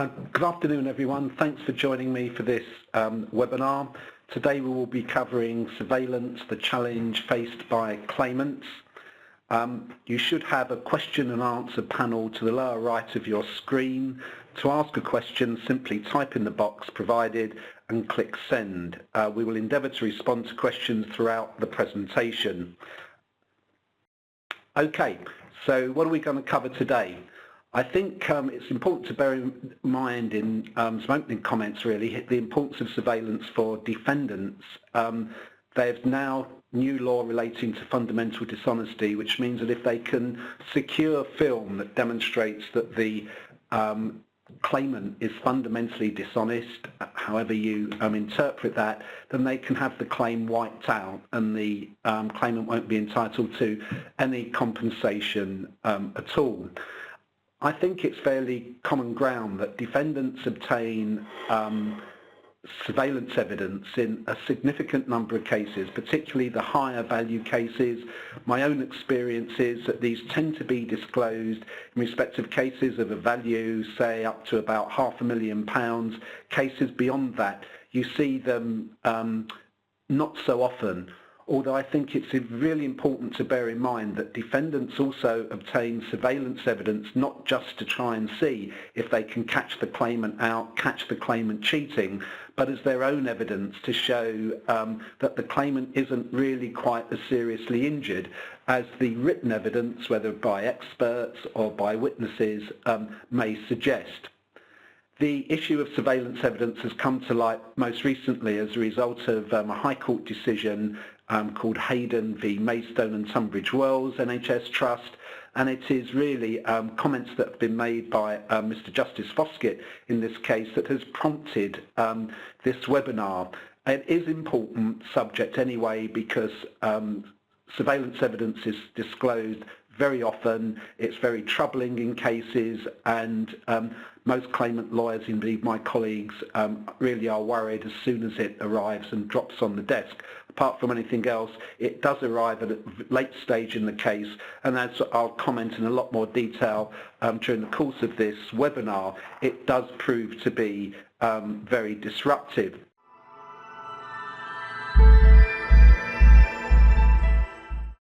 Good afternoon, everyone. Thanks for joining me for this webinar. Today we will be covering surveillance, the challenge faced by claimants. You should have a question and answer panel to the lower right of your screen. To ask a question, simply type in the box provided and click send. We will endeavour to respond to questions throughout the presentation. Okay, so what are we going to cover today? I think it's important to bear in mind in some opening comments really the importance of surveillance for defendants. There's now new law relating to fundamental dishonesty, which means that if they can secure film that demonstrates that the claimant is fundamentally dishonest, however you interpret that, then they can have the claim wiped out and the claimant won't be entitled to any compensation at all. I think it's fairly common ground that defendants obtain surveillance evidence in a significant number of cases, particularly the higher value cases. My own experience is that these tend to be disclosed in respect of cases of a value, say, up to about £500,000. Cases beyond that, you see them not so often. Although I think it's really important to bear in mind that defendants also obtain surveillance evidence not just to try and see if they can catch the claimant out, catch the claimant cheating, but as their own evidence to show that the claimant isn't really quite as seriously injured as the written evidence, whether by experts or by witnesses, may suggest. The issue of surveillance evidence has come to light most recently as a result of a High Court decision called Hayden v Maidstone and Tunbridge NHS Trust, and it is really comments that have been made by Mr. Justice Foskett in this case that has prompted this webinar. It is important subject anyway because surveillance evidence is disclosed very often. It's very troubling in cases, and most claimant lawyers, indeed my colleagues, really are worried as soon as it arrives and drops on the desk. Apart from anything else, it does arrive at a late stage in the case, and as I'll comment in a lot more detail during the course of this webinar, it does prove to be very disruptive.